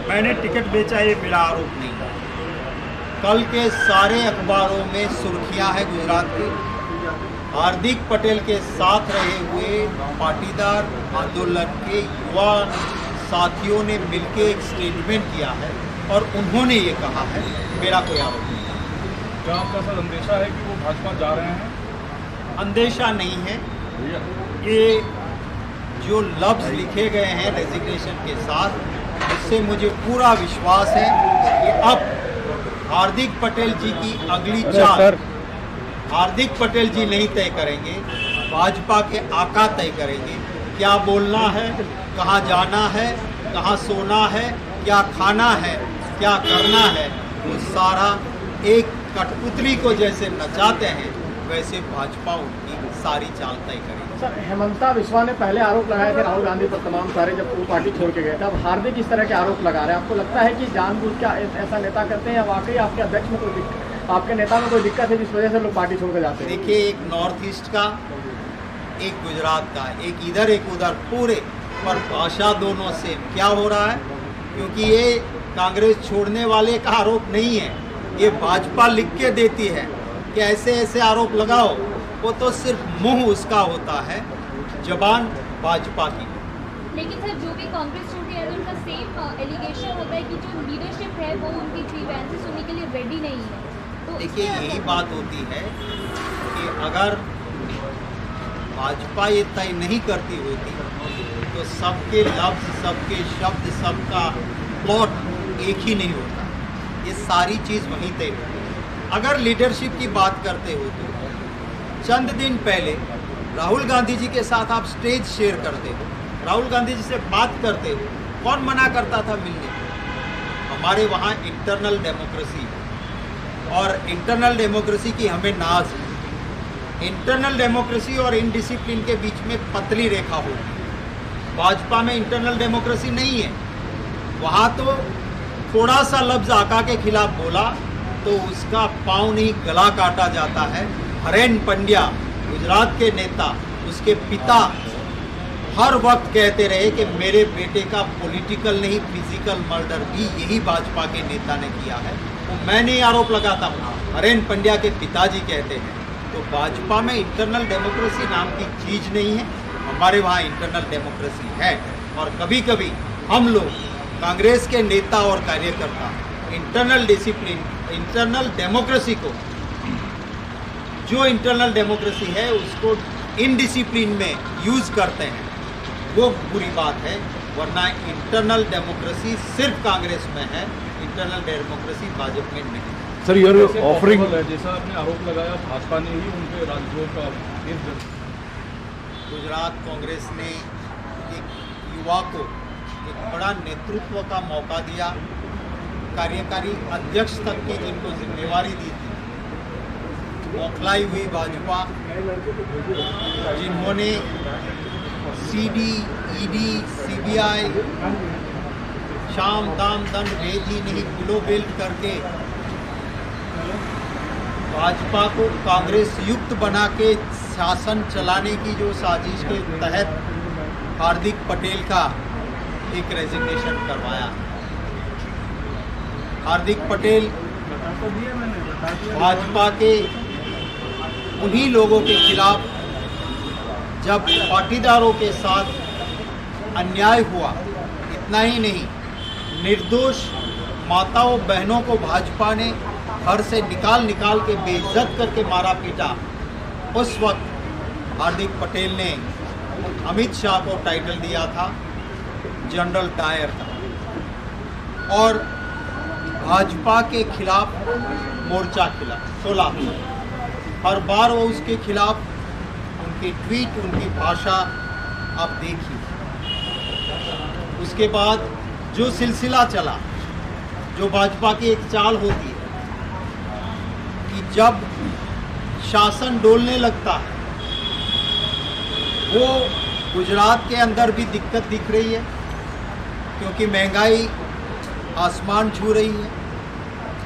मैंने टिकट बेचा ये मेरा आरोप नहीं है। कल के सारे अखबारों में सुर्खियां हैं गुजरात की। हार्दिक पटेल के साथ रहे हुए पाटीदार आंदोलन के युवा साथियों ने मिलकर एक स्टेटमेंट किया है और उन्होंने ये कहा है, मेरा कोई आरोप नहीं है। क्या आपका सर अंदेशा है कि वो भाजपा जा रहे हैं? अंदेशा नहीं है, ये जो लफ्ज़ लिखे गए हैं रेजिग्नेशन के साथ, इससे मुझे पूरा विश्वास है कि अब हार्दिक पटेल जी की अगली चाल हार्दिक पटेल जी नहीं तय करेंगे, भाजपा के आका तय करेंगे। क्या बोलना है, कहाँ जाना है, कहाँ सोना है, क्या खाना है, क्या करना है, वो सारा एक कठपुतली को जैसे नचाते हैं वैसे भाजपा उनकी सारी चाल तय करेगी। सर, हेमंता बिस्वा ने पहले आरोप लगाए थे राहुल गांधी पर तमाम सारे, जब वो पार्टी छोड़ के गए थे। अब हार्दिक इस तरह के आरोप लगा रहे हैं। आपको लगता है कि जानबूझ के ऐसा नेता करते हैं या वाकई आपके अध्यक्ष में कोई आपके नेता में कोई दिक्कत है जिस वजह से लोग पार्टी छोड़ के जाते हैं? देखिए, एक नॉर्थ ईस्ट का, एक गुजरात का, एक इधर एक उधर, पूरे पर भाषा दोनों से क्या हो रहा है, क्योंकि ये कांग्रेस छोड़ने वाले का आरोप नहीं है, ये भाजपा लिख के देती है कि ऐसे ऐसे आरोप लगाओ। वो तो सिर्फ मुंह उसका होता है, जबान भाजपा की। लेकिन सर, जो भी कांग्रेस छोड़ के उनका सेम एलिगेशन होता है कि जो लीडरशिप है वो उनकी ग्रीवेंसेस सुनने के लिए रेडी नहीं है। तो देखिए, यही बात होती है कि अगर भाजपा ये तय नहीं करती होती तो सबके लफ्ज़, सबके शब्द, सबका प्लॉट एक ही नहीं होता। ये सारी चीज़ वहीं तय होती है। अगर लीडरशिप की बात करते हो तो चंद दिन पहले राहुल गांधी जी के साथ आप स्टेज शेयर करते हो, राहुल गांधी जी से बात करते हो, कौन मना करता था मिलने? हमारे वहाँ इंटरनल डेमोक्रेसी, और इंटरनल डेमोक्रेसी की हमें नाज है। इंटरनल डेमोक्रेसी और इनडिसिप्लिन के बीच में पतली रेखा होगी। भाजपा में इंटरनल डेमोक्रेसी नहीं है। वहाँ तो थोड़ा सा लफ्ज़ आका के खिलाफ बोला तो उसका पाँव नहीं गला काटा जाता है। हरेन पंड्या, गुजरात के नेता, उसके पिता हर वक्त कहते रहे कि मेरे बेटे का पॉलिटिकल नहीं फिजिकल मर्डर भी यही भाजपा के नेता ने किया है। तो मैं नहीं आरोप लगाता हूँ, हरेन पंड्या के पिताजी कहते हैं। तो भाजपा में इंटरनल डेमोक्रेसी नाम की चीज़ नहीं है, हमारे वहाँ इंटरनल डेमोक्रेसी है। और कभी कभी हम लोग कांग्रेस के नेता और कार्यकर्ता इंटरनल डिसिप्लिन, इंटरनल डेमोक्रेसी को, जो इंटरनल डेमोक्रेसी है उसको इनडिसिप्लिन में यूज़ करते हैं, वो बुरी बात है। वरना इंटरनल डेमोक्रेसी सिर्फ कांग्रेस में है, इंटरनल डेमोक्रेसी भाजपा में नहीं। सर, ये ऑफरिंग जैसा आपने आरोप लगाया, भाजपा ने ही उनके राज्यों का गुजरात कांग्रेस ने एक युवा को एक बड़ा नेतृत्व का मौका दिया, कार्यकारी अध्यक्ष तक की जिनको जिम्मेवारी दी थी, बौखलाई हुई भाजपा, जिन्होंने सीडी, ईडी, सीबीआई, शाम दाम दंड भेद ही नहीं बिलो बिल्ड करके भाजपा को कांग्रेस युक्त बना के शासन चलाने की जो साजिश के तहत हार्दिक पटेल का एक रेजिग्नेशन करवाया। हार्दिक पटेल भाजपा के उन्हीं लोगों के खिलाफ जब पाटीदारों के साथ अन्याय हुआ, इतना ही नहीं, निर्दोष माताओं बहनों को भाजपा ने घर से निकाल के बेइज्जत करके मारा पीटा, उस वक्त हार्दिक पटेल ने अमित शाह को टाइटल दिया था जनरल डायर का, और भाजपा के खिलाफ मोर्चा खिला 16। हर बार वो उसके खिलाफ उनके ट्वीट, उनकी भाषा आप देखिए। उसके बाद जो सिलसिला चला, जो भाजपा की एक चाल होती है कि जब शासन डोलने लगता है, वो गुजरात के अंदर भी दिक्कत दिख रही है क्योंकि महंगाई आसमान छू रही है।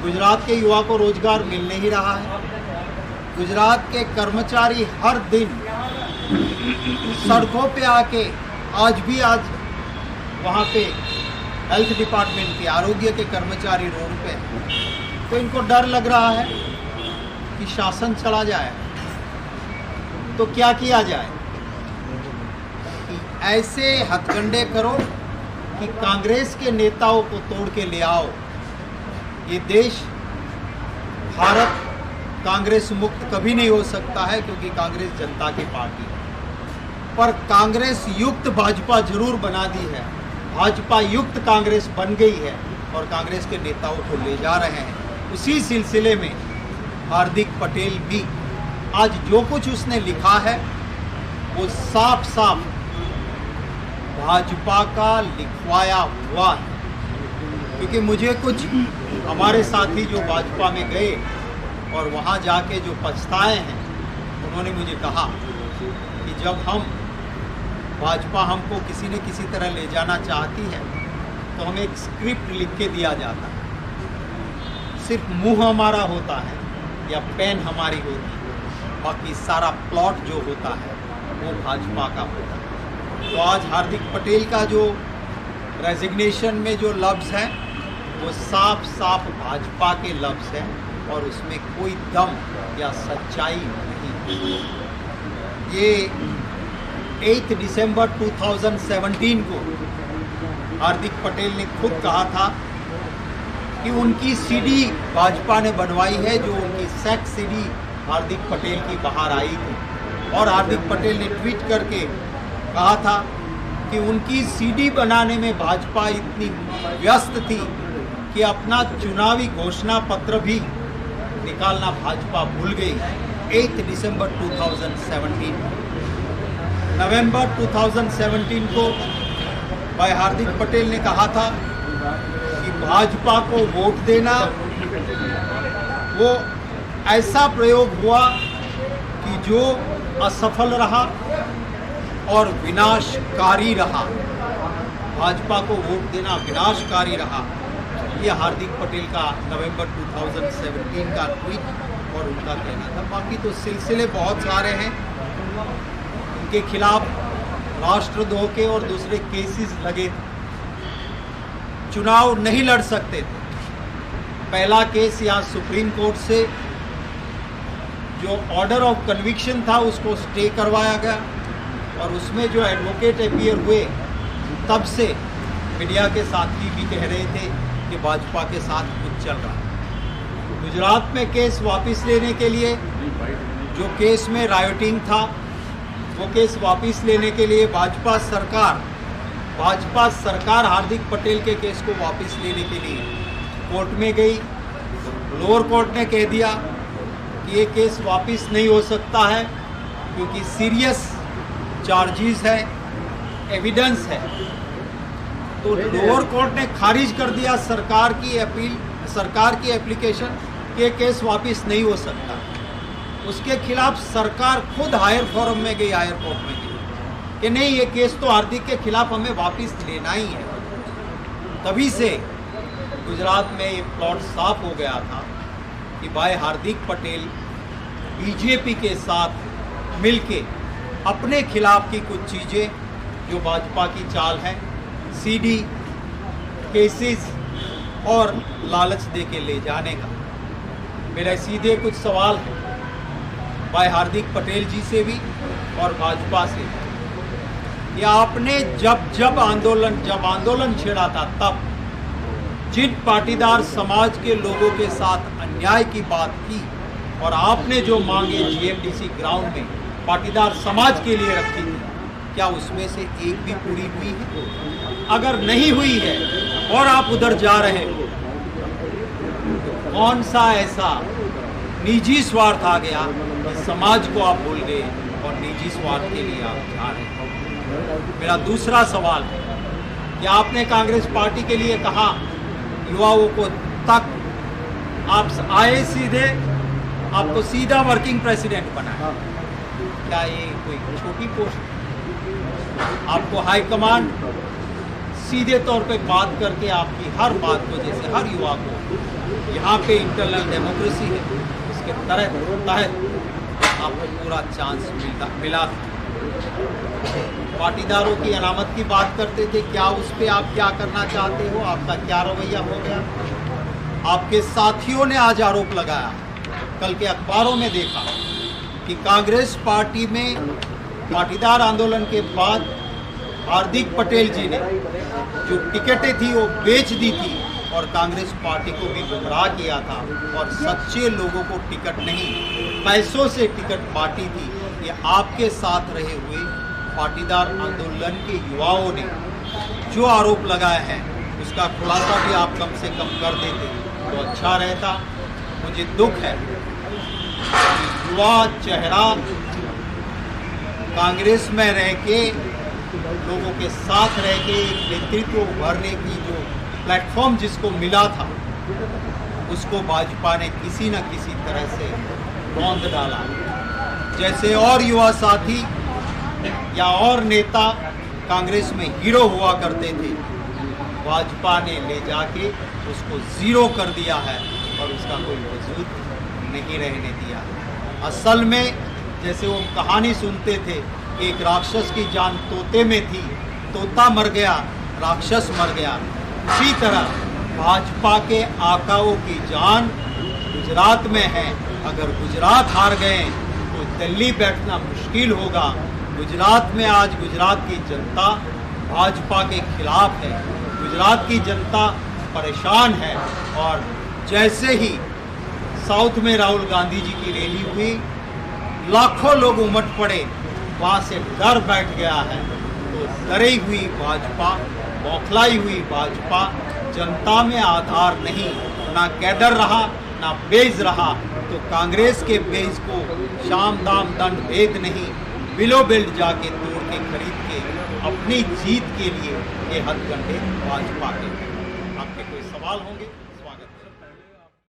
गुजरात के युवा को रोजगार मिल नहीं रहा है। गुजरात के कर्मचारी हर दिन सड़कों पे आके आज वहाँ पे हेल्थ डिपार्टमेंट के, आरोग्य के कर्मचारी रोड पे हैं, तो इनको डर लग रहा है कि शासन चला जाए तो क्या किया जाए कि ऐसे हथकंडे करो कि कांग्रेस के नेताओं को तोड़ के ले आओ। ये देश, भारत कांग्रेस मुक्त कभी नहीं हो सकता है, क्योंकि कांग्रेस जनता की पार्टी है। पर कांग्रेस युक्त भाजपा जरूर बना दी है, भाजपा युक्त कांग्रेस बन गई है और कांग्रेस के नेताओं को ले जा रहे हैं। उसी सिलसिले में हार्दिक पटेल भी आज जो कुछ उसने लिखा है वो साफ साफ भाजपा का लिखवाया हुआ है। क्योंकि मुझे कुछ हमारे साथी जो भाजपा में गए और वहाँ जाके जो पछताए हैं, उन्होंने मुझे कहा कि जब भाजपा हमको किसी न किसी तरह ले जाना चाहती है तो हमें एक स्क्रिप्ट लिख के दिया जाता है, सिर्फ मुंह हमारा होता है या पेन हमारी होती है, बाकी सारा प्लॉट जो होता है वो भाजपा का होता है। तो आज हार्दिक पटेल का जो रेजिग्नेशन में जो लफ्ज़ है वो साफ साफ भाजपा के लफ्ज़ हैं और उसमें कोई दम या सच्चाई नहीं। ये 8 दिसंबर 2017 को हार्दिक पटेल ने खुद कहा था कि उनकी सीडी भाजपा ने बनवाई है, जो उनकी सेक्स सीडी हार्दिक पटेल की बाहर आई थी। और हार्दिक पटेल ने ट्वीट करके कहा था कि उनकी सीडी बनाने में भाजपा इतनी व्यस्त थी कि अपना चुनावी घोषणा पत्र भी निकालना भाजपा भूल गई। 8 दिसंबर 2017 नवंबर 2017 को भाई हार्दिक पटेल ने कहा था कि भाजपा को वोट देना वो ऐसा प्रयोग हुआ कि जो असफल रहा और विनाशकारी रहा। भाजपा को वोट देना विनाशकारी रहा। ये हार्दिक पटेल का नवंबर 2017 का ट्वीट और उनका कहना था। बाकी तो सिलसिले बहुत सारे हैं, उनके खिलाफ राष्ट्रद्रोह के और दूसरे केसेस लगे थे, चुनाव नहीं लड़ सकते थे। पहला केस यहाँ सुप्रीम कोर्ट से जो ऑर्डर ऑफ कन्विक्शन था उसको स्टे करवाया गया और उसमें जो एडवोकेट अपीयर हुए तब से मीडिया के साथी भी कह रहे थे कि भाजपा के साथ कुछ चल रहा है। गुजरात में केस वापस लेने के लिए, जो केस में रायोटिंग था, वो केस वापस लेने के लिए भाजपा सरकार हार्दिक पटेल के केस को वापस लेने के लिए कोर्ट में गई। लोअर कोर्ट ने कह दिया कि ये केस वापस नहीं हो सकता है क्योंकि सीरियस चार्जेस है, एविडेंस है। तो लोअर कोर्ट ने खारिज कर दिया सरकार की एप्लीकेशन कि ये केस वापस नहीं हो सकता। उसके खिलाफ सरकार खुद हायर फोरम में गई, हायर कोर्ट में गई कि नहीं, ये केस तो हार्दिक के खिलाफ हमें वापस लेना ही है। तभी से गुजरात में ये प्लॉट साफ हो गया था कि भाई हार्दिक पटेल बीजेपी के साथ मिलके अपने खिलाफ की कुछ चीज़ें जो भाजपा की चाल है, सीडी, केसेस और लालच दे के ले जाने का। मेरा सीधे कुछ सवाल है भाई हार्दिक पटेल जी से भी और भाजपा से कि आपने जब आंदोलन छेड़ा था तब जिन पाटीदार समाज के लोगों के साथ अन्याय की बात की और आपने जो मांगे जीएमडीसी ग्राउंड में पाटीदार समाज के लिए रखी थी, क्या उसमें से एक भी पूरी हुई है? अगर नहीं हुई है और आप उधर जा रहे हो, तो कौन सा ऐसा निजी स्वार्थ आ गया कि समाज को आप भूल गए और निजी स्वार्थ के लिए आप जा रहे हैं? मेरा दूसरा सवाल है कि आपने कांग्रेस पार्टी के लिए कहा युवाओं को तक आप आए सीधे, आपको सीधा वर्किंग प्रेसिडेंट बनाया। क्या ये कोई छोटी पोस्ट? आपको हाईकमांड सीधे तौर पे बात करके आपकी हर बात को, जैसे हर युवा को यहाँ पे इंटरनल डेमोक्रेसी है उसके तहत आपको पूरा चांस मिला। पाटीदारों की अलामत की बात करते थे, क्या उस पर आप क्या करना चाहते हो, आपका क्या रवैया हो गया। आपके साथियों ने आज आरोप लगाया, कल के अखबारों में देखा कि कांग्रेस पार्टी में पाटीदार आंदोलन के बाद हार्दिक पटेल जी ने जो टिकटें थी वो बेच दी थी और कांग्रेस पार्टी को भी गुमराह किया था और सच्चे लोगों को टिकट नहीं पैसों से टिकट बांटी थी। ये आपके साथ रहे हुए पाटीदार आंदोलन के युवाओं ने जो आरोप लगाया है उसका खुलासा भी आप कम से कम कर देते तो अच्छा रहता। मुझे दुख है कि युवा चेहरा कांग्रेस में रह के लोगों के साथ रह के नेतृत्व उभरने की जो प्लेटफॉर्म जिसको मिला था उसको भाजपा ने किसी न किसी तरह से रौंद डाला। जैसे और युवा साथी या और नेता कांग्रेस में हीरो हुआ करते थे, भाजपा ने ले जाके उसको जीरो कर दिया है और उसका कोई वजूद नहीं रहने दिया। असल में जैसे वो कहानी सुनते थे कि एक राक्षस की जान तोते में थी, तोता मर गया, राक्षस मर गया, उसी तरह भाजपा के आकाओं की जान गुजरात में है। अगर गुजरात हार गए तो दिल्ली बैठना मुश्किल होगा। गुजरात में आज गुजरात की जनता भाजपा के खिलाफ है, गुजरात की जनता परेशान है और जैसे ही साउथ में राहुल गांधी जी की रैली हुई, लाखों लोग उमड़ पड़े, वहाँ से डर बैठ गया है। तो डरी हुई भाजपा, बौखलाई हुई भाजपा, जनता में आधार नहीं, ना कैडर रहा ना बेस रहा। तो कांग्रेस के बेस को शाम दाम दंड भेद नहीं, बिलो बिल्ड जाके तोड़ के खरीद के अपनी जीत के लिए ये हथकंडे भाजपा के। आपके कोई सवाल होंगे, स्वागत है।